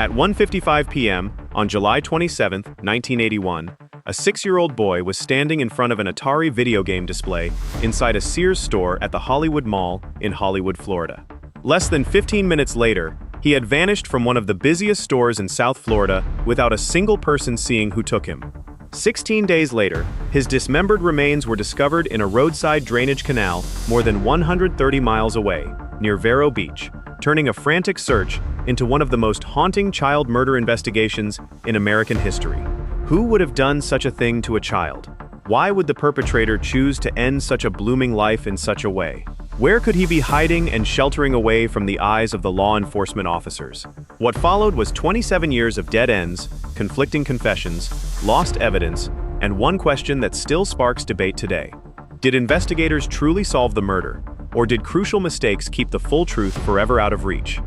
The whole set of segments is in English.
At 1:55 p.m. on July 27, 1981, a 6-year-old boy was standing in front of an Atari video game display inside a Sears store at the Hollywood Mall in Hollywood, Florida. Less than 15 minutes later, he had vanished from one of the busiest stores in South Florida without a single person seeing who took him. 16 days later, his dismembered remains were discovered in a roadside drainage canal more than 130 miles away, near Vero Beach, turning a frantic search into one of the most haunting child murder investigations in American history. Who would have done such a thing to a child? Why would the perpetrator choose to end such a blooming life in such a way? Where could he be hiding and sheltering away from the eyes of the law enforcement officers? What followed was 27 years of dead ends, conflicting confessions, lost evidence, and one question that still sparks debate today. Did investigators truly solve the murder, or did crucial mistakes keep the full truth forever out of reach?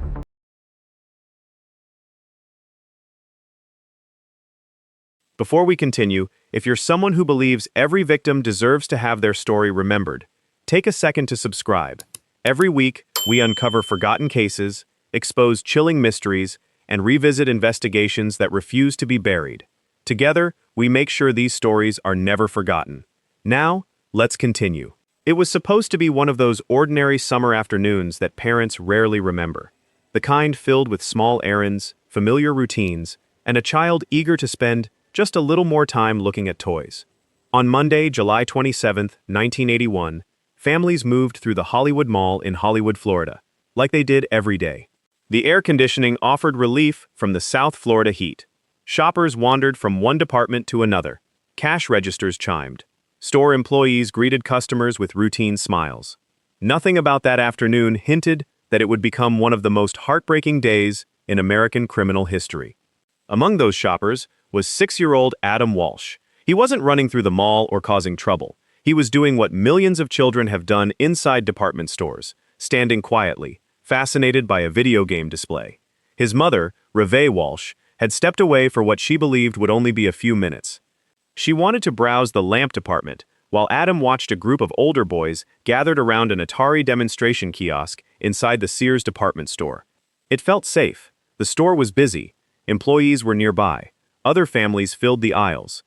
Before we continue, if you're someone who believes every victim deserves to have their story remembered, take a second to subscribe. Every week, we uncover forgotten cases, expose chilling mysteries, and revisit investigations that refuse to be buried. Together, we make sure these stories are never forgotten. Now, let's continue. It was supposed to be one of those ordinary summer afternoons that parents rarely remember. The kind filled with small errands, familiar routines, and a child eager to spend just a little more time looking at toys. On Monday, July 27, 1981, families moved through the Hollywood Mall in Hollywood, Florida, like they did every day. The air conditioning offered relief from the South Florida heat. Shoppers wandered from one department to another. Cash registers chimed. Store employees greeted customers with routine smiles. Nothing about that afternoon hinted that it would become one of the most heartbreaking days in American criminal history. Among those shoppers was 6-year-old Adam Walsh. He wasn't running through the mall or causing trouble. He was doing what millions of children have done inside department stores, standing quietly, fascinated by a video game display. His mother, Revé Walsh, had stepped away for what she believed would only be a few minutes. She wanted to browse the lamp department, while Adam watched a group of older boys gathered around an Atari demonstration kiosk inside the Sears department store. It felt safe. The store was busy. Employees were nearby. Other families filled the aisles.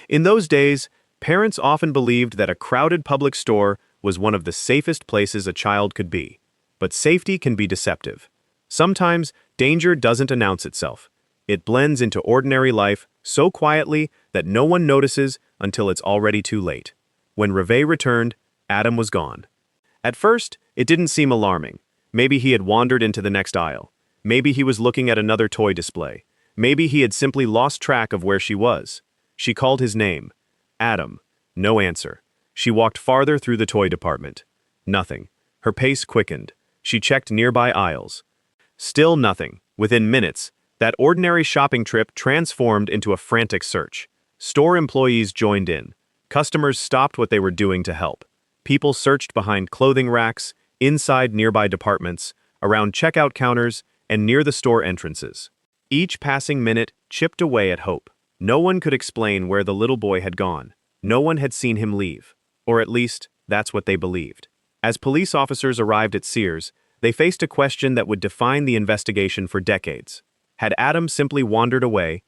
In those days, parents often believed that a crowded public store was one of the safest places a child could be. But safety can be deceptive. Sometimes, danger doesn't announce itself. It blends into ordinary life so quietly that no one notices until it's already too late. When Revé returned, Adam was gone. At first, it didn't seem alarming. Maybe he had wandered into the next aisle. Maybe he was looking at another toy display. Maybe he had simply lost track of where she was. She called his name. Adam. No answer. She walked farther through the toy department. Nothing. Her pace quickened. She checked nearby aisles. Still nothing. Within minutes, that ordinary shopping trip transformed into a frantic search. Store employees joined in. Customers stopped what they were doing to help. People searched behind clothing racks, inside nearby departments, around checkout counters, and near the store entrances. Each passing minute chipped away at hope. No one could explain where the little boy had gone. No one had seen him leave. Or at least, that's what they believed. As police officers arrived at Sears, they faced a question that would define the investigation for decades. Had Adam simply wandered away?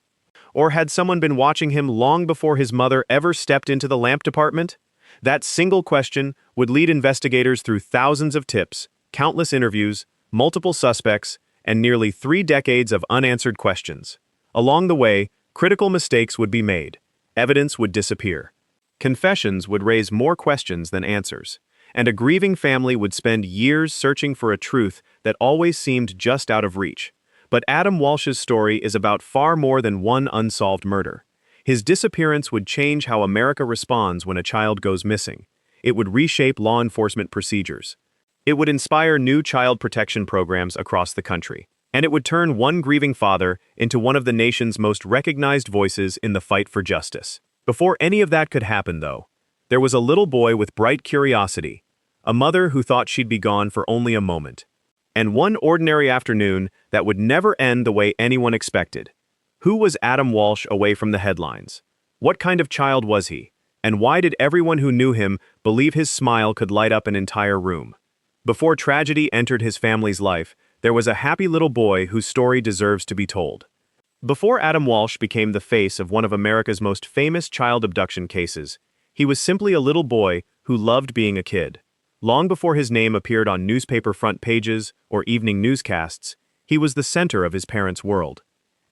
Or had someone been watching him long before his mother ever stepped into the lamp department? That single question would lead investigators through thousands of tips, countless interviews, multiple suspects, and nearly 3 decades of unanswered questions. Along the way, critical mistakes would be made. Evidence would disappear. Confessions would raise more questions than answers. And a grieving family would spend years searching for a truth that always seemed just out of reach. But Adam Walsh's story is about far more than one unsolved murder. His disappearance would change how America responds when a child goes missing. It would reshape law enforcement procedures. It would inspire new child protection programs across the country. And it would turn one grieving father into one of the nation's most recognized voices in the fight for justice. Before any of that could happen, though, there was a little boy with bright curiosity, a mother who thought she'd be gone for only a moment, and one ordinary afternoon that would never end the way anyone expected. Who was Adam Walsh away from the headlines? What kind of child was he? And why did everyone who knew him believe his smile could light up an entire room? Before tragedy entered his family's life, there was a happy little boy whose story deserves to be told. Before Adam Walsh became the face of one of America's most famous child abduction cases, he was simply a little boy who loved being a kid. Long before his name appeared on newspaper front pages or evening newscasts, he was the center of his parents' world.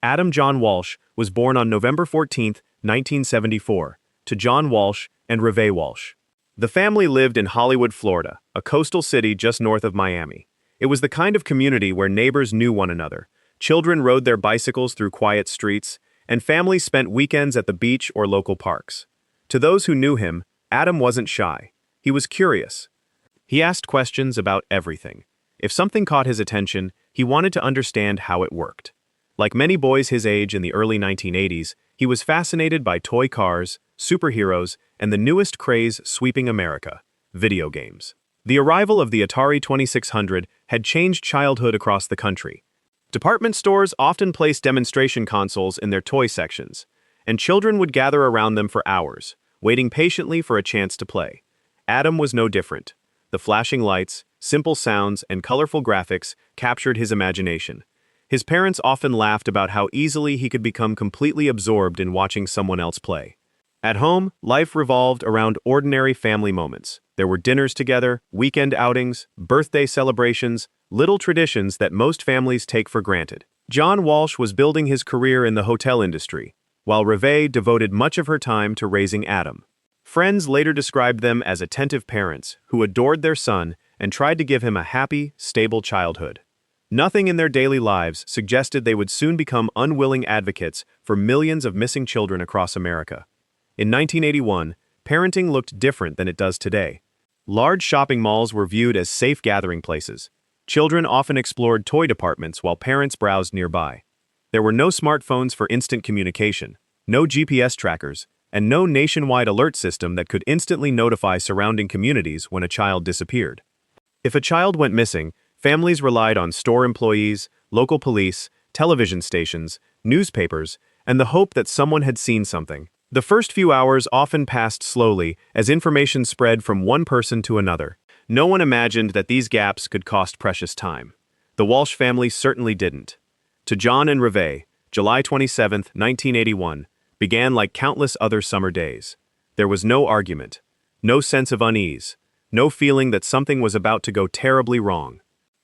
Adam John Walsh was born on November 14, 1974, to John Walsh and Revé Walsh. The family lived in Hollywood, Florida, a coastal city just north of Miami. It was the kind of community where neighbors knew one another, children rode their bicycles through quiet streets, and families spent weekends at the beach or local parks. To those who knew him, Adam wasn't shy. He was curious. He asked questions about everything. If something caught his attention, he wanted to understand how it worked. Like many boys his age in the early 1980s, he was fascinated by toy cars, superheroes, and the newest craze sweeping America: video games. The arrival of the Atari 2600 had changed childhood across the country. Department stores often placed demonstration consoles in their toy sections, and children would gather around them for hours, waiting patiently for a chance to play. Adam was no different. The flashing lights, simple sounds, and colorful graphics captured his imagination. His parents often laughed about how easily he could become completely absorbed in watching someone else play. At home, life revolved around ordinary family moments. There were dinners together, weekend outings, birthday celebrations, little traditions that most families take for granted. John Walsh was building his career in the hotel industry, while Revé devoted much of her time to raising Adam. Friends later described them as attentive parents who adored their son and tried to give him a happy, stable childhood. Nothing in their daily lives suggested they would soon become unwilling advocates for millions of missing children across America. In 1981, parenting looked different than it does today. Large shopping malls were viewed as safe gathering places. Children often explored toy departments while parents browsed nearby. There were no smartphones for instant communication, no GPS trackers, and no nationwide alert system that could instantly notify surrounding communities when a child disappeared. If a child went missing, families relied on store employees, local police, television stations, newspapers, and the hope that someone had seen something. The first few hours often passed slowly as information spread from one person to another. No one imagined that these gaps could cost precious time. The Walsh family certainly didn't. To John and Revé, July 27, 1981, began like countless other summer days. There was no argument, no sense of unease, no feeling that something was about to go terribly wrong.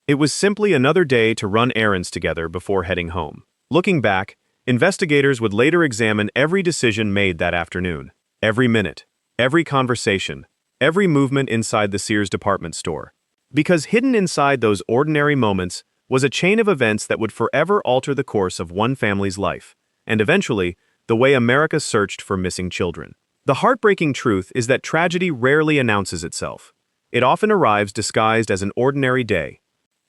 It was simply another day to run errands together before heading home. Looking back, investigators would later examine every decision made that afternoon, every minute, every conversation, every movement inside the Sears department store. Because hidden inside those ordinary moments was a chain of events that would forever alter the course of one family's life, and eventually, the way America searched for missing children. The heartbreaking truth is that tragedy rarely announces itself. It often arrives disguised as an ordinary day.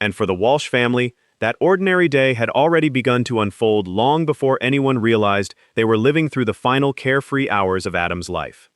And for the Walsh family, that ordinary day had already begun to unfold long before anyone realized they were living through the final carefree hours of Adam's life.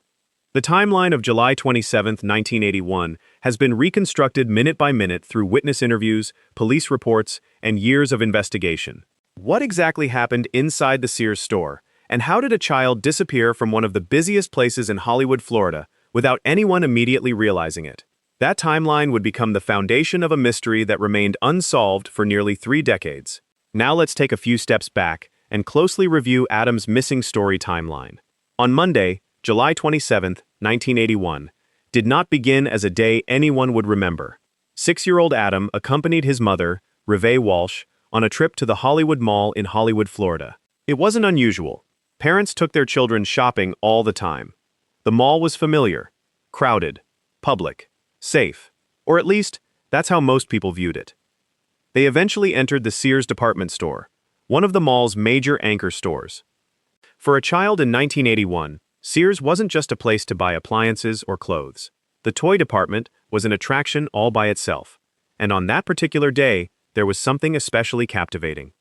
The timeline of July 27, 1981, has been reconstructed minute by minute through witness interviews, police reports, and years of investigation. What exactly happened inside the Sears store, and how did a child disappear from one of the busiest places in Hollywood, Florida, without anyone immediately realizing it? That timeline would become the foundation of a mystery that remained unsolved for nearly 3 decades. Now let's take a few steps back and closely review Adam's missing story timeline. On Monday, July 27, 1981, did not begin as a day anyone would remember. 6-year-old Adam accompanied his mother, Revé Walsh, on a trip to the Hollywood Mall in Hollywood, Florida. It wasn't unusual. Parents took their children shopping all the time. The mall was familiar, crowded, public, safe, or at least, that's how most people viewed it. They eventually entered the Sears department store, one of the mall's major anchor stores. For a child in 1981, Sears wasn't just a place to buy appliances or clothes. The toy department was an attraction all by itself. And on that particular day, there was something especially captivating: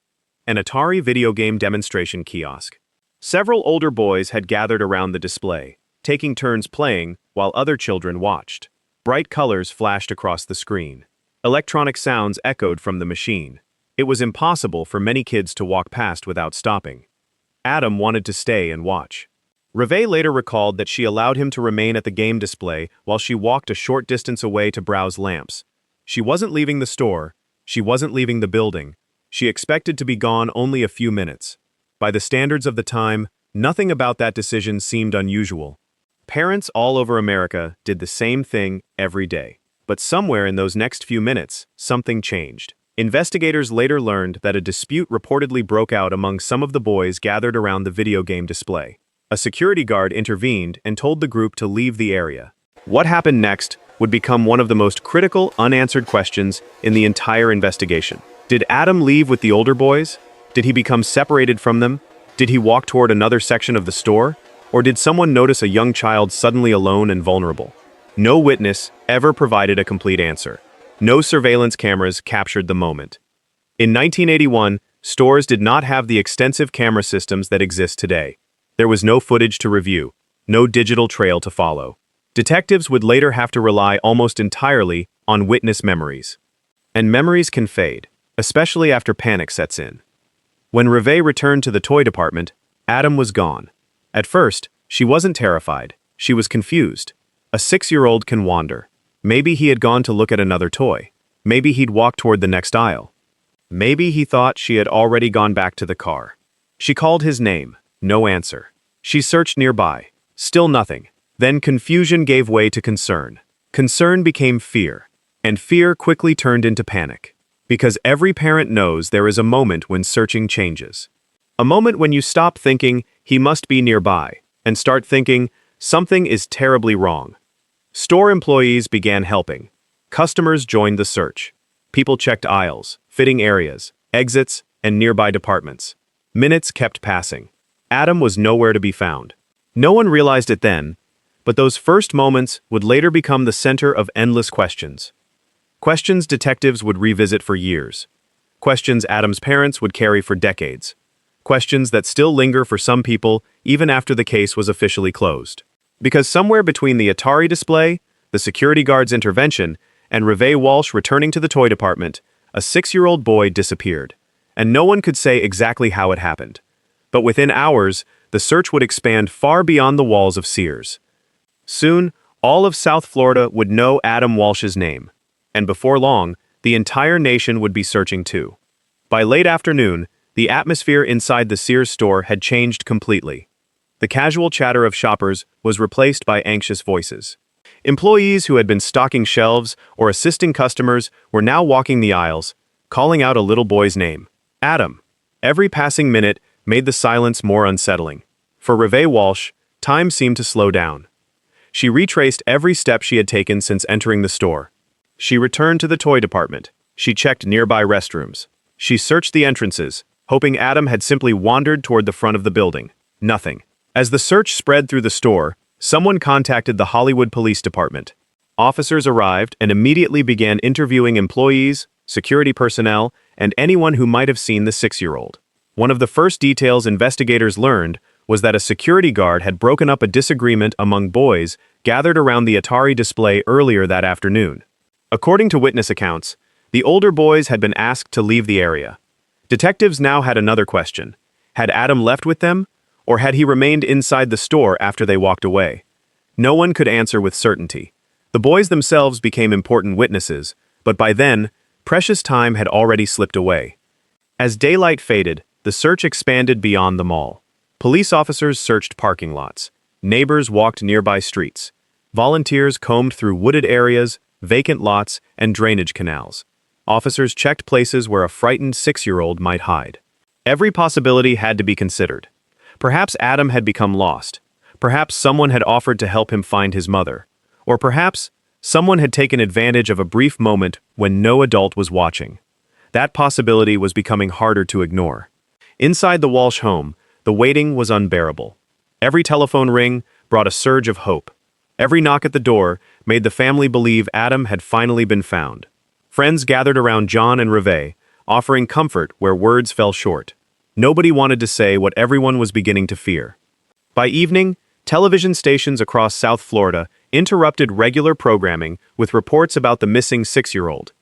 an Atari video game demonstration kiosk. Several older boys had gathered around the display, taking turns playing while other children watched. Bright colors flashed across the screen. Electronic sounds echoed from the machine. It was impossible for many kids to walk past without stopping. Adam wanted to stay and watch. Revé later recalled that she allowed him to remain at the game display while she walked a short distance away to browse lamps. She wasn't leaving the store, She wasn't leaving the building. She expected to be gone only a few minutes. By the standards of the time, nothing about that decision seemed unusual. Parents all over America did the same thing every day. But somewhere in those next few minutes, something changed. Investigators later learned that a dispute reportedly broke out among some of the boys gathered around the video game display. A security guard intervened and told the group to leave the area. What happened next would become one of the most critical, unanswered questions in the entire investigation. Did Adam leave with the older boys? Did he become separated from them? Did he walk toward another section of the store? Or did someone notice a young child suddenly alone and vulnerable? No witness ever provided a complete answer. No surveillance cameras captured the moment. In 1981, stores did not have the extensive camera systems that exist today. There was no footage to review, no digital trail to follow. Detectives would later have to rely almost entirely on witness memories. And memories can fade, especially after panic sets in. When Revé returned to the toy department, Adam was gone. At first, she wasn't terrified, she was confused. A 6-year-old can wander. Maybe he had gone to look at another toy. Maybe he'd walked toward the next aisle. Maybe he thought she had already gone back to the car. She called his name. No answer. She searched nearby. Still nothing. Then confusion gave way to concern. Concern became fear. And fear quickly turned into panic. Because every parent knows there is a moment when searching changes. A moment when you stop thinking, he must be nearby, and start thinking, something is terribly wrong. Store employees began helping. Customers joined the search. People checked aisles, fitting areas, exits, and nearby departments. Minutes kept passing. Adam was nowhere to be found. No one realized it then, but those first moments would later become the center of endless questions. Questions detectives would revisit for years. Questions Adam's parents would carry for decades. Questions that still linger for some people even after the case was officially closed. Because somewhere between the Atari display, the security guard's intervention, and Revé Walsh returning to the toy department, a 6-year-old boy disappeared. And no one could say exactly how it happened. But within hours, the search would expand far beyond the walls of Sears. Soon, all of South Florida would know Adam Walsh's name. And before long, the entire nation would be searching too. By late afternoon, the atmosphere inside the Sears store had changed completely. The casual chatter of shoppers was replaced by anxious voices. Employees who had been stocking shelves or assisting customers were now walking the aisles, calling out a little boy's name, Adam. Every passing minute made the silence more unsettling. For Revé Walsh, time seemed to slow down. She retraced every step she had taken since entering the store. She returned to the toy department. She checked nearby restrooms. She searched the entrances, hoping Adam had simply wandered toward the front of the building. Nothing. As the search spread through the store, someone contacted the Hollywood Police Department. Officers arrived and immediately began interviewing employees, security personnel, and anyone who might have seen the 6-year-old. One of the first details investigators learned was that a security guard had broken up a disagreement among boys gathered around the Atari display earlier that afternoon. According to witness accounts, the older boys had been asked to leave the area. Detectives now had another question. Had Adam left with them, or had he remained inside the store after they walked away? No one could answer with certainty. The boys themselves became important witnesses, but by then, precious time had already slipped away. As daylight faded, the search expanded beyond the mall. Police officers searched parking lots. Neighbors walked nearby streets. Volunteers combed through wooded areas, vacant lots, and drainage canals. Officers checked places where a frightened 6-year-old might hide. Every possibility had to be considered. Perhaps Adam had become lost. Perhaps someone had offered to help him find his mother. Or perhaps someone had taken advantage of a brief moment when no adult was watching. That possibility was becoming harder to ignore. Inside the Walsh home, the waiting was unbearable. Every telephone ring brought a surge of hope. Every knock at the door made the family believe Adam had finally been found. Friends gathered around John and Revé, offering comfort where words fell short. Nobody wanted to say what everyone was beginning to fear. By evening, television stations across South Florida interrupted regular programming with reports about the missing 6-year-old.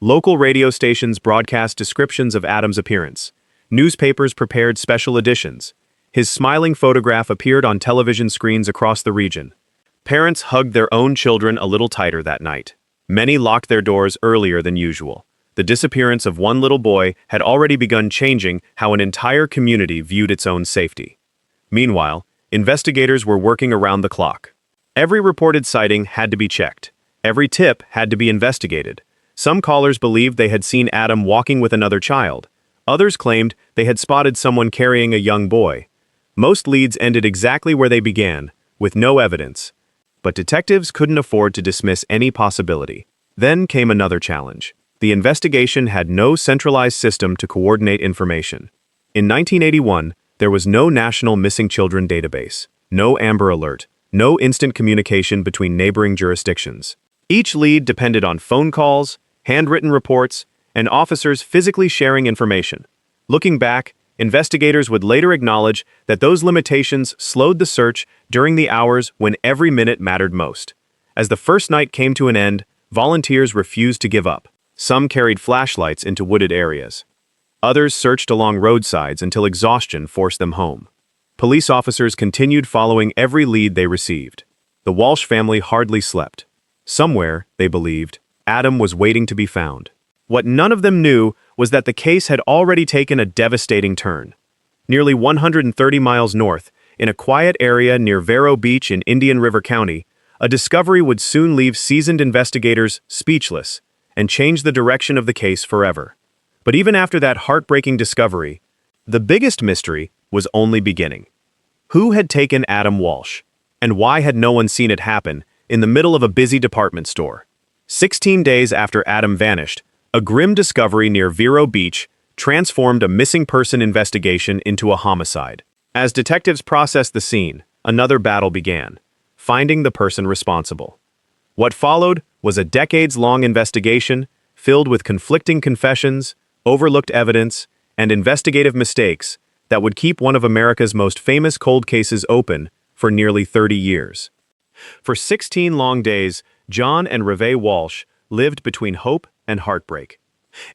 Local radio stations broadcast descriptions of Adam's appearance. Newspapers prepared special editions. His smiling photograph appeared on television screens across the region. Parents hugged their own children a little tighter that night. Many locked their doors earlier than usual. The disappearance of one little boy had already begun changing how an entire community viewed its own safety. Meanwhile, investigators were working around the clock. Every reported sighting had to be checked. Every tip had to be investigated. Some callers believed they had seen Adam walking with another child. Others claimed they had spotted someone carrying a young boy. Most leads ended exactly where they began, with no evidence. But detectives couldn't afford to dismiss any possibility. Then came another challenge. The investigation had no centralized system to coordinate information. In 1981, there was no national missing children database, no Amber Alert, no instant communication between neighboring jurisdictions. Each lead depended on phone calls, handwritten reports, and officers physically sharing information. Looking back, investigators would later acknowledge that those limitations slowed the search during the hours when every minute mattered most. As the first night came to an end, volunteers refused to give up. Some carried flashlights into wooded areas. Others searched along roadsides until exhaustion forced them home. Police officers continued following every lead they received. The Walsh family hardly slept. Somewhere, they believed, Adam was waiting to be found. What none of them knew was that the case had already taken a devastating turn. Nearly 130 miles north, in a quiet area near Vero Beach in Indian River County, a discovery would soon leave seasoned investigators speechless and change the direction of the case forever. But even after that heartbreaking discovery, the biggest mystery was only beginning. Who had taken Adam Walsh? And why had no one seen it happen in the middle of a busy department store? 16 days after Adam vanished, a grim discovery near Vero Beach transformed a missing person investigation into a homicide. As detectives processed the scene, another battle began, finding the person responsible. What followed was a decades-long investigation filled with conflicting confessions, overlooked evidence, and investigative mistakes that would keep one of America's most famous cold cases open for nearly 30 years. For 16 long days, John and Revé Walsh lived between hope and heartbreak.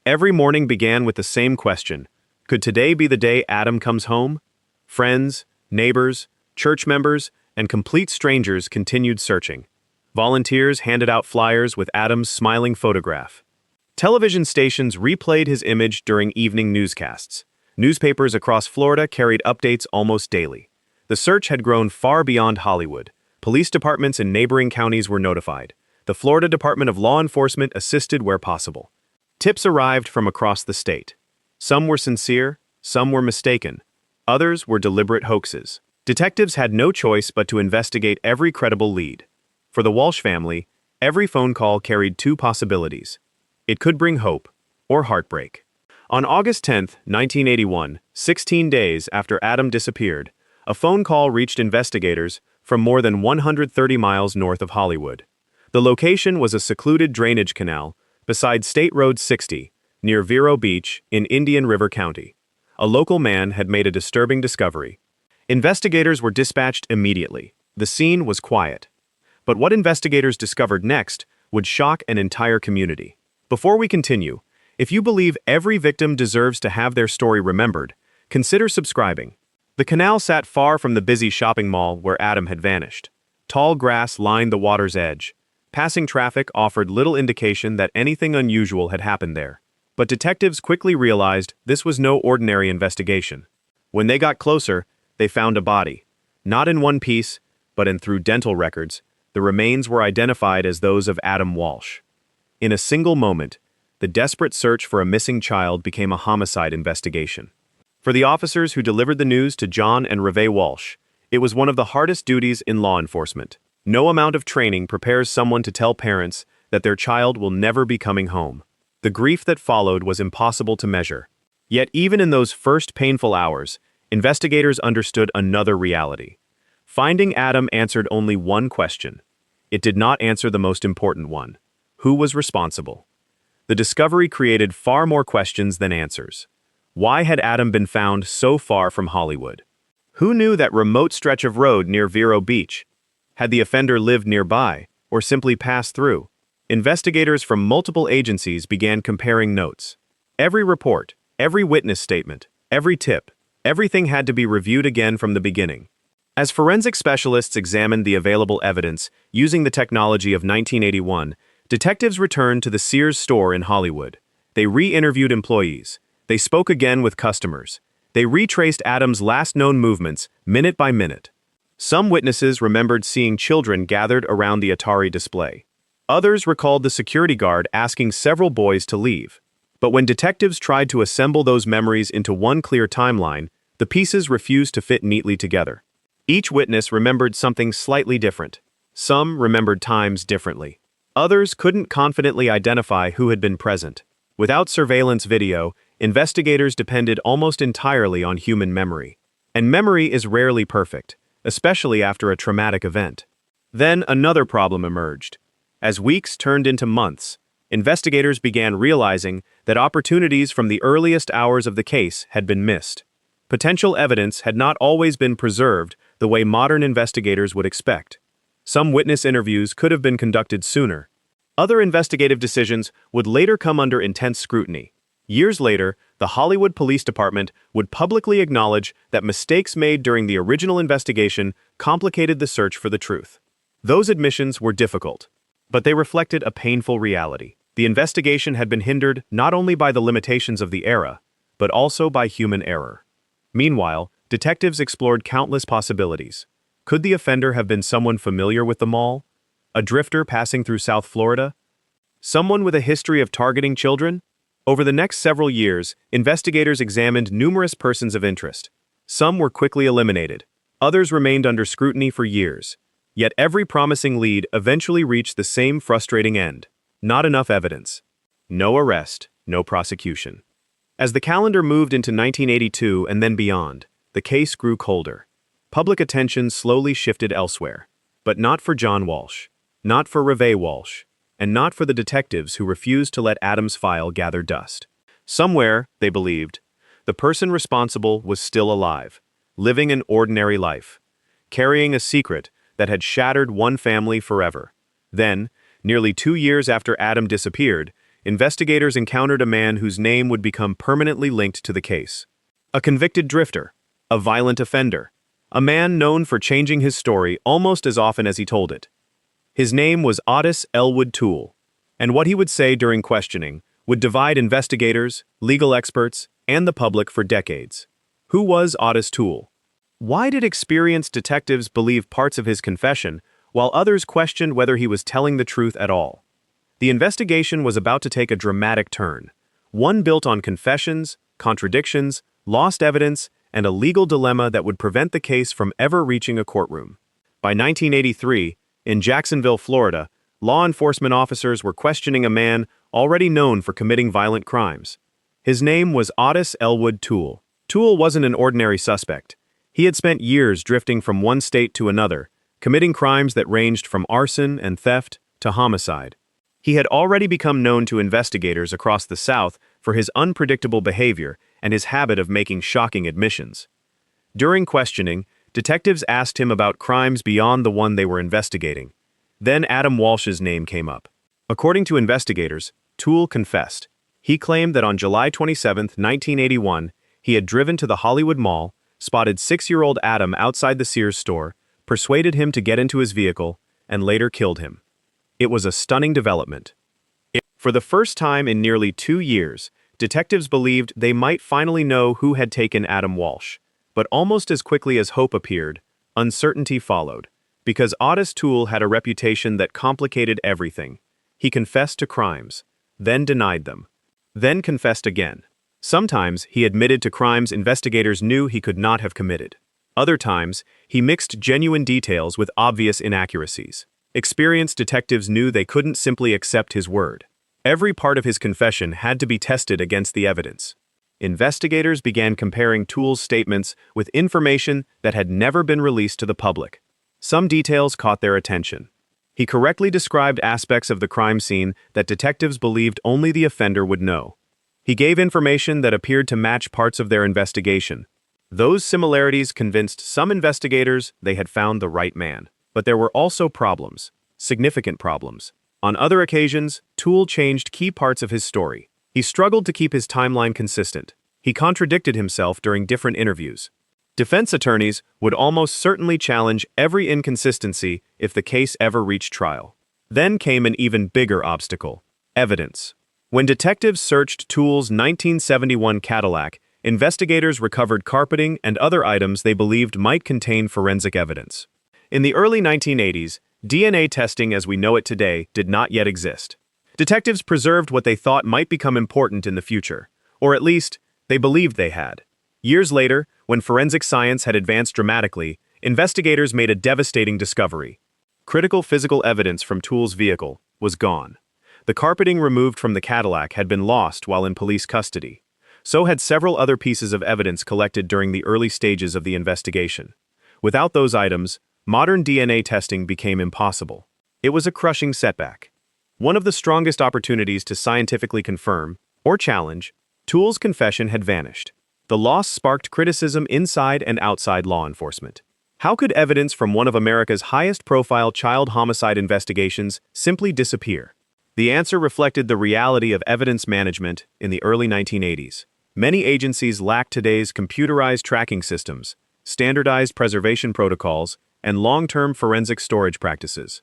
Every morning began with the same question: could today be the day Adam comes home? Friends, neighbors, church members, and complete strangers continued searching. Volunteers handed out flyers with Adam's smiling photograph. Television stations replayed his image during evening newscasts. Newspapers across Florida carried updates almost daily. The search had grown far beyond Hollywood. Police departments in neighboring counties were notified. The Florida Department of Law Enforcement assisted where possible. Tips arrived from across the state. Some were sincere, some were mistaken. Others were deliberate hoaxes. Detectives had no choice but to investigate every credible lead. For the Walsh family, every phone call carried two possibilities. It could bring hope or heartbreak. On August 10, 1981, 16 days after Adam disappeared, a phone call reached investigators from more than 130 miles north of Hollywood. The location was a secluded drainage canal beside State Road 60, near Vero Beach in Indian River County. A local man had made a disturbing discovery. Investigators were dispatched immediately. The scene was quiet. But what investigators discovered next would shock an entire community. Before we continue, if you believe every victim deserves to have their story remembered, consider subscribing. The canal sat far from the busy shopping mall where Adam had vanished. Tall grass lined the water's edge. Passing traffic offered little indication that anything unusual had happened there. But detectives quickly realized this was no ordinary investigation. When they got closer, they found a body. Not in one piece, but through dental records, the remains were identified as those of Adam Walsh. In a single moment, the desperate search for a missing child became a homicide investigation. For the officers who delivered the news to John and Revé Walsh, it was one of the hardest duties in law enforcement. No amount of training prepares someone to tell parents that their child will never be coming home. The grief that followed was impossible to measure. Yet even in those first painful hours, investigators understood another reality. Finding Adam answered only one question. It did not answer the most important one. Who was responsible? The discovery created far more questions than answers. Why had Adam been found so far from Hollywood? Who knew that remote stretch of road near Vero Beach? Had the offender lived nearby, or simply passed through? Investigators from multiple agencies began comparing notes. Every report, every witness statement, every tip, everything had to be reviewed again from the beginning. As forensic specialists examined the available evidence using the technology of 1981, detectives returned to the Sears store in Hollywood. They re-interviewed employees. They spoke again with customers. They retraced Adam's last known movements, minute by minute. Some witnesses remembered seeing children gathered around the Atari display. Others recalled the security guard asking several boys to leave. But when detectives tried to assemble those memories into one clear timeline, the pieces refused to fit neatly together. Each witness remembered something slightly different. Some remembered times differently. Others couldn't confidently identify who had been present. Without surveillance video, investigators depended almost entirely on human memory. And memory is rarely perfect, especially after a traumatic event. Then another problem emerged. As weeks turned into months, investigators began realizing that opportunities from the earliest hours of the case had been missed. Potential evidence had not always been preserved the way modern investigators would expect. Some witness interviews could have been conducted sooner. Other investigative decisions would later come under intense scrutiny. Years later, the Hollywood Police Department would publicly acknowledge that mistakes made during the original investigation complicated the search for the truth. Those admissions were difficult, but they reflected a painful reality. The investigation had been hindered not only by the limitations of the era, but also by human error. Meanwhile, detectives explored countless possibilities. Could the offender have been someone familiar with the mall? A drifter passing through South Florida? Someone with a history of targeting children? Over the next several years, investigators examined numerous persons of interest. Some were quickly eliminated. Others remained under scrutiny for years. Yet every promising lead eventually reached the same frustrating end. Not enough evidence. No arrest, no prosecution. As the calendar moved into 1982 and then beyond, the case grew colder. Public attention slowly shifted elsewhere. But not for John Walsh. Not for Revé Walsh. And not for the detectives who refused to let Adam's file gather dust. Somewhere, they believed, the person responsible was still alive, living an ordinary life, carrying a secret that had shattered one family forever. Then, nearly 2 years after Adam disappeared, investigators encountered a man whose name would become permanently linked to the case. A convicted drifter, a violent offender, a man known for changing his story almost as often as he told it. His name was Ottis Toole, and what he would say during questioning would divide investigators, legal experts, and the public for decades. Who was Ottis Toole? Why did experienced detectives believe parts of his confession, while others questioned whether he was telling the truth at all? The investigation was about to take a dramatic turn, one built on confessions, contradictions, lost evidence, and a legal dilemma that would prevent the case from ever reaching a courtroom. By 1983, in Jacksonville, Florida, law enforcement officers were questioning a man already known for committing violent crimes. His name was Ottis Toole. Toole wasn't an ordinary suspect. He had spent years drifting from one state to another, committing crimes that ranged from arson and theft to homicide. He had already become known to investigators across the South for his unpredictable behavior and his habit of making shocking admissions. During questioning, detectives asked him about crimes beyond the one they were investigating. Then Adam Walsh's name came up. According to investigators, Toole confessed. He claimed that on July 27, 1981, he had driven to the Hollywood Mall, spotted 6-year-old Adam outside the Sears store, persuaded him to get into his vehicle, and later killed him. It was a stunning development. For the first time in nearly 2 years, detectives believed they might finally know who had taken Adam Walsh. But almost as quickly as hope appeared, uncertainty followed, because Ottis Toole had a reputation that complicated everything. He confessed to crimes, then denied them, then confessed again. Sometimes he admitted to crimes investigators knew he could not have committed. Other times, he mixed genuine details with obvious inaccuracies. Experienced detectives knew they couldn't simply accept his word. Every part of his confession had to be tested against the evidence. Investigators began comparing Toole's statements with information that had never been released to the public. Some details caught their attention. He correctly described aspects of the crime scene that detectives believed only the offender would know. He gave information that appeared to match parts of their investigation. Those similarities convinced some investigators they had found the right man. But there were also problems, significant problems. On other occasions, Toole changed key parts of his story. He struggled to keep his timeline consistent. He contradicted himself during different interviews. Defense attorneys would almost certainly challenge every inconsistency if the case ever reached trial. Then came an even bigger obstacle: evidence. When detectives searched Toole's 1971 Cadillac, investigators recovered carpeting and other items they believed might contain forensic evidence. In the early 1980s, DNA testing as we know it today did not yet exist. Detectives preserved what they thought might become important in the future, or at least, they believed they had. Years later, when forensic science had advanced dramatically, investigators made a devastating discovery. Critical physical evidence from Toole's vehicle was gone. The carpeting removed from the Cadillac had been lost while in police custody. So had several other pieces of evidence collected during the early stages of the investigation. Without those items, modern DNA testing became impossible. It was a crushing setback. One of the strongest opportunities to scientifically confirm, or challenge, Toole's confession had vanished. The loss sparked criticism inside and outside law enforcement. How could evidence from one of America's highest-profile child homicide investigations simply disappear? The answer reflected the reality of evidence management in the early 1980s. Many agencies lacked today's computerized tracking systems, standardized preservation protocols, and long-term forensic storage practices.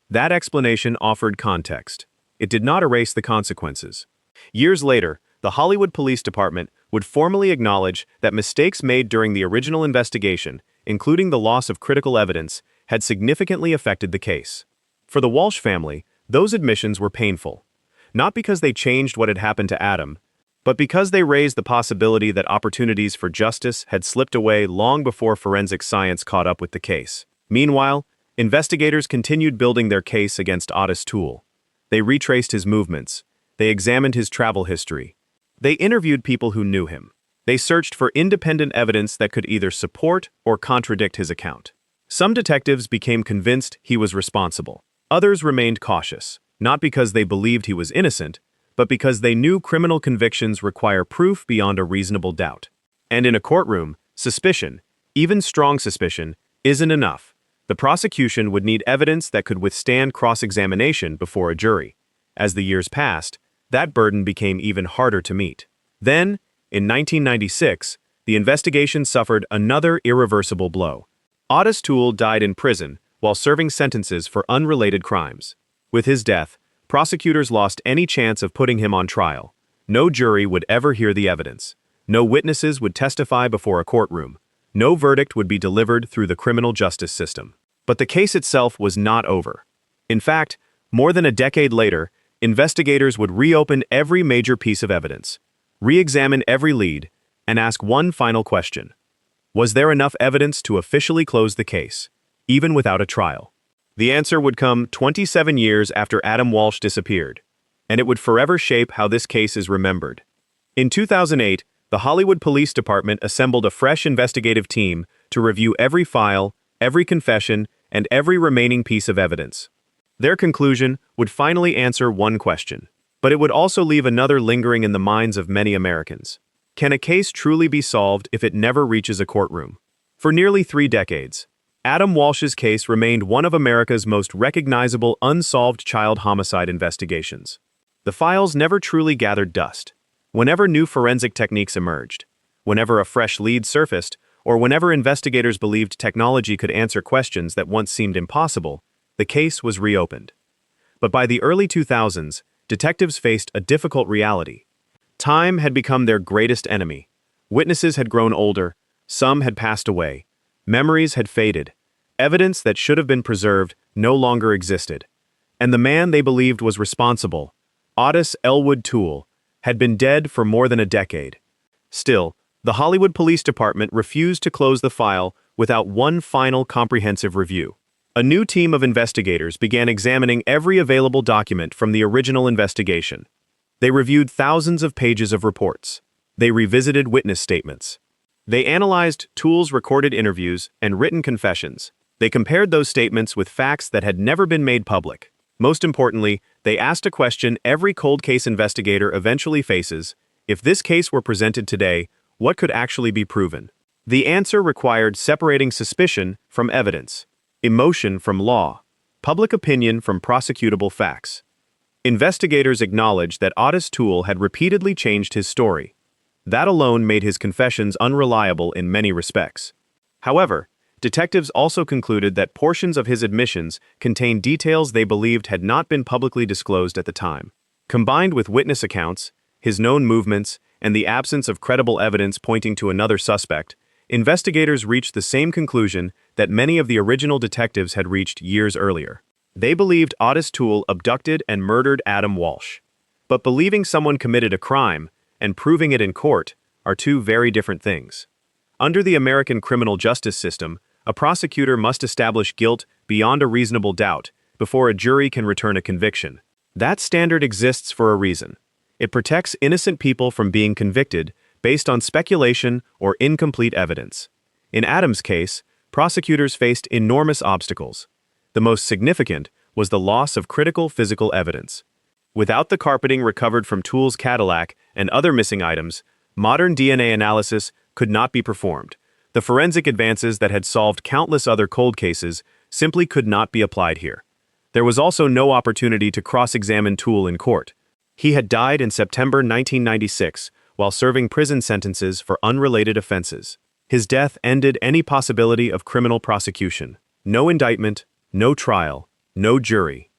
That explanation offered context. It did not erase the consequences. Years later, the Hollywood Police Department would formally acknowledge that mistakes made during the original investigation, including the loss of critical evidence, had significantly affected the case. For the Walsh family, those admissions were painful. Not because they changed what had happened to Adam, but because they raised the possibility that opportunities for justice had slipped away long before forensic science caught up with the case. Meanwhile, investigators continued building their case against Ottis Toole. They retraced his movements. They examined his travel history. They interviewed people who knew him. They searched for independent evidence that could either support or contradict his account. Some detectives became convinced he was responsible. Others remained cautious, not because they believed he was innocent, but because they knew criminal convictions require proof beyond a reasonable doubt. And in a courtroom, suspicion, even strong suspicion, isn't enough. The prosecution would need evidence that could withstand cross-examination before a jury. As the years passed, that burden became even harder to meet. Then, in 1996, the investigation suffered another irreversible blow. Ottis Toole died in prison while serving sentences for unrelated crimes. With his death, prosecutors lost any chance of putting him on trial. No jury would ever hear the evidence. No witnesses would testify before a courtroom. No verdict would be delivered through the criminal justice system. But the case itself was not over. In fact, more than a decade later, investigators would reopen every major piece of evidence, re-examine every lead, and ask one final question. Was there enough evidence to officially close the case, even without a trial? The answer would come 27 years after Adam Walsh disappeared, and it would forever shape how this case is remembered. In 2008, the Hollywood Police Department assembled a fresh investigative team to review every file, every confession, and every remaining piece of evidence. Their conclusion would finally answer one question, but it would also leave another lingering in the minds of many Americans. Can a case truly be solved if it never reaches a courtroom? For nearly 3 decades, Adam Walsh's case remained one of America's most recognizable unsolved child homicide investigations. The files never truly gathered dust. Whenever new forensic techniques emerged, whenever a fresh lead surfaced, or whenever investigators believed technology could answer questions that once seemed impossible, the case was reopened. But by the early 2000s, detectives faced a difficult reality. Time had become their greatest enemy. Witnesses had grown older, some had passed away, memories had faded, evidence that should have been preserved no longer existed. And the man they believed was responsible, Ottis Toole, had been dead for more than a decade. Still, the Hollywood Police Department refused to close the file without one final comprehensive review. A new team of investigators began examining every available document from the original investigation. They reviewed thousands of pages of reports. They revisited witness statements. They analyzed Toole's recorded interviews and written confessions. They compared those statements with facts that had never been made public. Most importantly, they asked a question every cold case investigator eventually faces: if this case were presented today, what could actually be proven? The answer required separating suspicion from evidence, emotion from law, public opinion from prosecutable facts. Investigators acknowledged that Ottis Toole had repeatedly changed his story. That alone made his confessions unreliable in many respects. However, detectives also concluded that portions of his admissions contained details they believed had not been publicly disclosed at the time. Combined with witness accounts, his known movements, and the absence of credible evidence pointing to another suspect, investigators reached the same conclusion that many of the original detectives had reached years earlier. They believed Ottis Toole abducted and murdered Adam Walsh. But believing someone committed a crime and proving it in court are two very different things. Under the American criminal justice system, a prosecutor must establish guilt beyond a reasonable doubt before a jury can return a conviction. That standard exists for a reason. It protects innocent people from being convicted based on speculation or incomplete evidence. In Adam's case, prosecutors faced enormous obstacles. The most significant was the loss of critical physical evidence. Without the carpeting recovered from Toole's Cadillac and other missing items, modern DNA analysis could not be performed. The forensic advances that had solved countless other cold cases simply could not be applied here. There was also no opportunity to cross-examine Toole in court. He had died in September 1996 while serving prison sentences for unrelated offenses. His death ended any possibility of criminal prosecution. No indictment, no trial, no jury.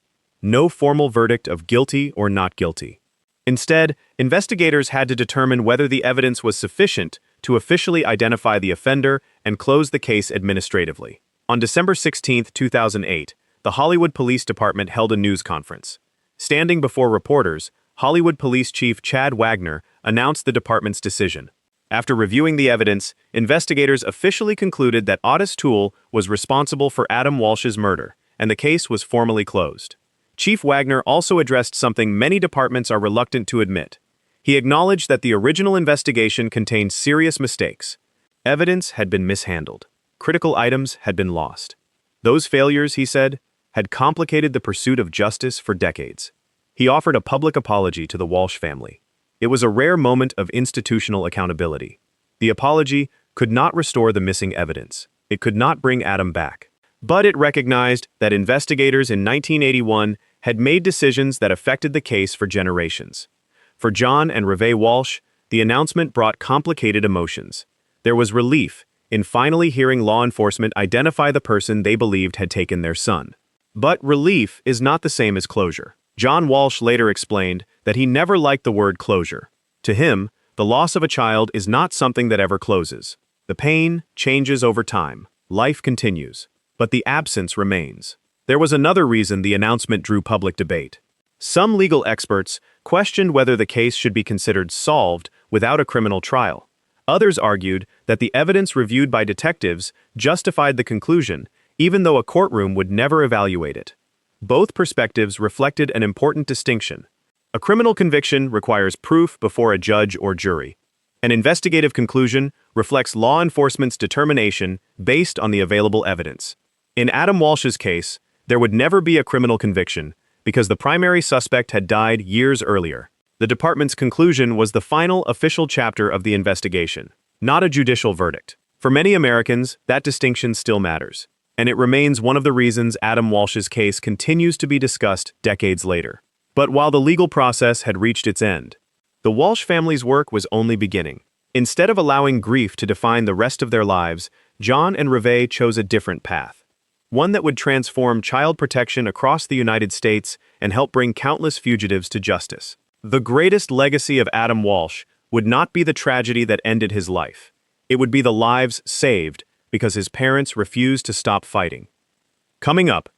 No formal verdict of guilty or not guilty. Instead, investigators had to determine whether the evidence was sufficient to officially identify the offender and close the case administratively. On December 16, 2008, the Hollywood Police Department held a news conference. Standing before reporters, Hollywood Police Chief Chad Wagner announced the department's decision. After reviewing the evidence, investigators officially concluded that Ottis Toole was responsible for Adam Walsh's murder, and the case was formally closed. Chief Wagner also addressed something many departments are reluctant to admit. He acknowledged that the original investigation contained serious mistakes. Evidence had been mishandled. Critical items had been lost. Those failures, he said, had complicated the pursuit of justice for decades. He offered a public apology to the Walsh family. It was a rare moment of institutional accountability. The apology could not restore the missing evidence. It could not bring Adam back. But it recognized that investigators in 1981 had made decisions that affected the case for generations. For John and Revé Walsh, the announcement brought complicated emotions. There was relief in finally hearing law enforcement identify the person they believed had taken their son. But relief is not the same as closure. John Walsh later explained that he never liked the word closure. To him, the loss of a child is not something that ever closes. The pain changes over time. Life continues. But the absence remains. There was another reason the announcement drew public debate. Some legal experts questioned whether the case should be considered solved without a criminal trial. Others argued that the evidence reviewed by detectives justified the conclusion, even though a courtroom would never evaluate it. Both perspectives reflected an important distinction. A criminal conviction requires proof before a judge or jury. An investigative conclusion reflects law enforcement's determination based on the available evidence. In Adam Walsh's case, there would never be a criminal conviction because the primary suspect had died years earlier. The department's conclusion was the final official chapter of the investigation, not a judicial verdict. For many Americans, that distinction still matters, and it remains one of the reasons Adam Walsh's case continues to be discussed decades later. But while the legal process had reached its end, the Walsh family's work was only beginning. Instead of allowing grief to define the rest of their lives, John and Revé chose a different path. One that would transform child protection across the United States and help bring countless fugitives to justice. The greatest legacy of Adam Walsh would not be the tragedy that ended his life. It would be the lives saved because his parents refused to stop fighting. Coming up,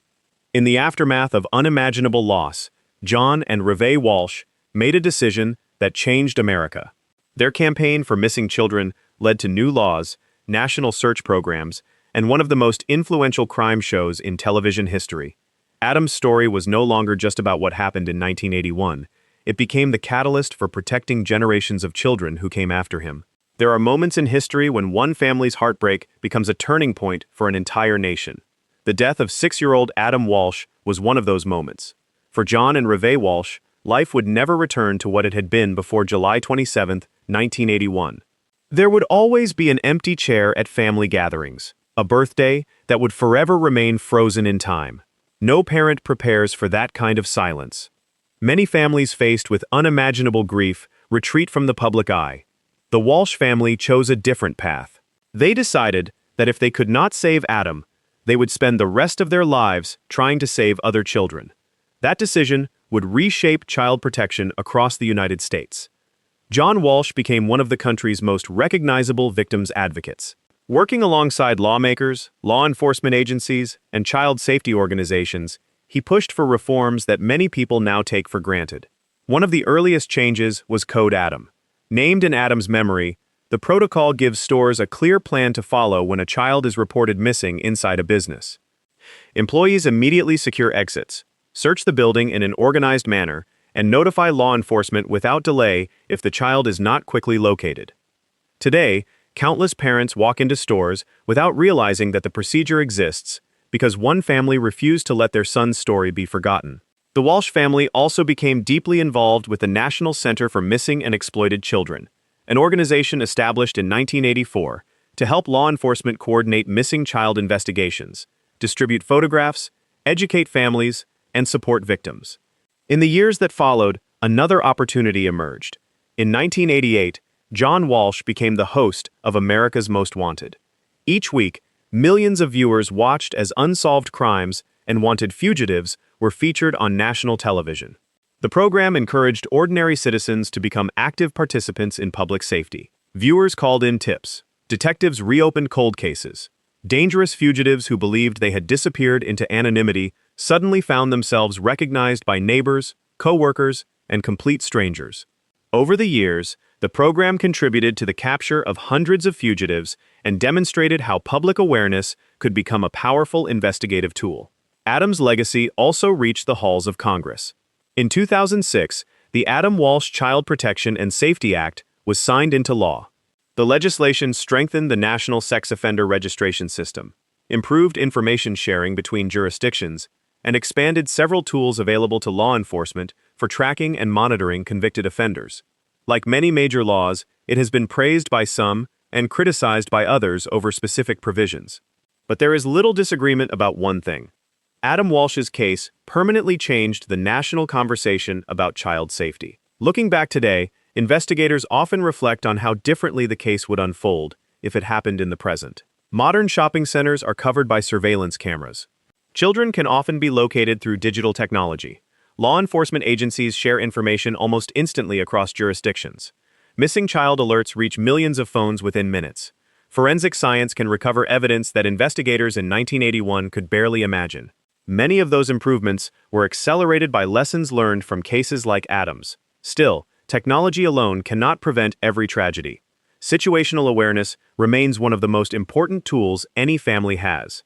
in the aftermath of unimaginable loss, John and Revé Walsh made a decision that changed America. Their campaign for missing children led to new laws, national search programs, and one of the most influential crime shows in television history. Adam's story was no longer just about what happened in 1981. It became the catalyst for protecting generations of children who came after him. There are moments in history when one family's heartbreak becomes a turning point for an entire nation. The death of 6-year-old Adam Walsh was one of those moments. For John and Revé Walsh, life would never return to what it had been before July 27, 1981. There would always be an empty chair at family gatherings, a birthday that would forever remain frozen in time. No parent prepares for that kind of silence. Many families faced with unimaginable grief retreat from the public eye. The Walsh family chose a different path. They decided that if they could not save Adam, they would spend the rest of their lives trying to save other children. That decision would reshape child protection across the United States. John Walsh became one of the country's most recognizable victims advocates. Working alongside lawmakers, law enforcement agencies, and child safety organizations, he pushed for reforms that many people now take for granted. One of the earliest changes was Code Adam. Named in Adam's memory, the protocol gives stores a clear plan to follow when a child is reported missing inside a business. Employees immediately secure exits, search the building in an organized manner, and notify law enforcement without delay if the child is not quickly located. Today, countless parents walk into stores without realizing that the procedure exists because one family refused to let their son's story be forgotten. The Walsh family also became deeply involved with the National Center for Missing and Exploited Children, an organization established in 1984 to help law enforcement coordinate missing child investigations, distribute photographs, educate families, and support victims. In the years that followed, another opportunity emerged. In 1988, John Walsh became the host of America's Most Wanted. Each week, millions of viewers watched as unsolved crimes and wanted fugitives were featured on national television. The program encouraged ordinary citizens to become active participants in public safety. Viewers called in tips. Detectives reopened cold cases. Dangerous fugitives who believed they had disappeared into anonymity suddenly found themselves recognized by neighbors, co-workers, and complete strangers. Over the years, the program contributed to the capture of hundreds of fugitives and demonstrated how public awareness could become a powerful investigative tool. Adam's legacy also reached the halls of Congress. In 2006, the Adam Walsh Child Protection and Safety Act was signed into law. The legislation strengthened the national sex offender registration system, improved information sharing between jurisdictions, and expanded several tools available to law enforcement for tracking and monitoring convicted offenders. Like many major laws, it has been praised by some and criticized by others over specific provisions. But there is little disagreement about one thing. Adam Walsh's case permanently changed the national conversation about child safety. Looking back today, investigators often reflect on how differently the case would unfold if it happened in the present. Modern shopping centers are covered by surveillance cameras. Children can often be located through digital technology. Law enforcement agencies share information almost instantly across jurisdictions. Missing child alerts reach millions of phones within minutes. Forensic science can recover evidence that investigators in 1981 could barely imagine. Many of those improvements were accelerated by lessons learned from cases like Adam's. Still, technology alone cannot prevent every tragedy. Situational awareness remains one of the most important tools any family has.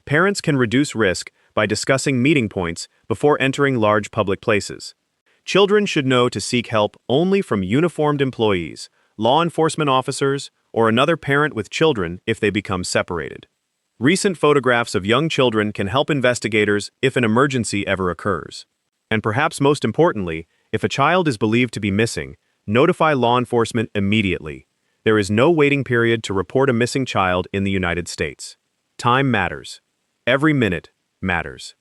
Parents can reduce risk by discussing meeting points before entering large public places. Children should know to seek help only from uniformed employees, law enforcement officers, or another parent with children if they become separated. Recent photographs of young children can help investigators if an emergency ever occurs. And perhaps most importantly, if a child is believed to be missing, notify law enforcement immediately. There is no waiting period to report a missing child in the United States. Time matters. Every minute matters.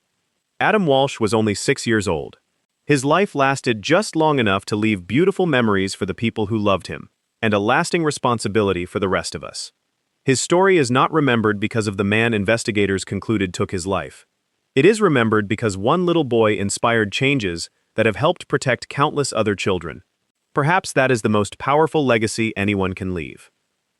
Adam Walsh was only 6 years old. His life lasted just long enough to leave beautiful memories for the people who loved him, and a lasting responsibility for the rest of us. His story is not remembered because of the man investigators concluded took his life. It is remembered because one little boy inspired changes that have helped protect countless other children. Perhaps that is the most powerful legacy anyone can leave.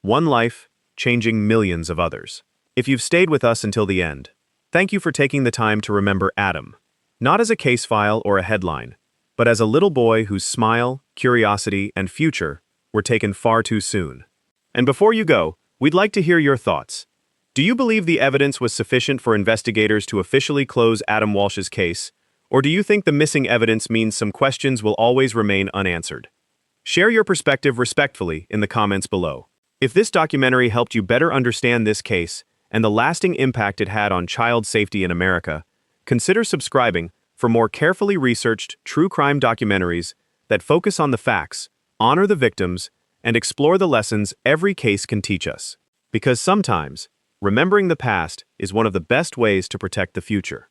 One life, changing millions of others. If you've stayed with us until the end, thank you for taking the time to remember Adam, not as a case file or a headline, but as a little boy whose smile, curiosity, and future were taken far too soon. And before you go, we'd like to hear your thoughts. Do you believe the evidence was sufficient for investigators to officially close Adam Walsh's case, or do you think the missing evidence means some questions will always remain unanswered? Share your perspective respectfully in the comments below. If this documentary helped you better understand this case and the lasting impact it had on child safety in America, consider subscribing for more carefully researched true crime documentaries that focus on the facts, honor the victims, and explore the lessons every case can teach us. Because sometimes, remembering the past is one of the best ways to protect the future.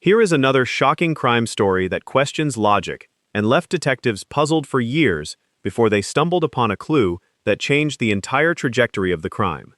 Here is another shocking crime story that questions logic and left detectives puzzled for years before they stumbled upon a clue that changed the entire trajectory of the crime.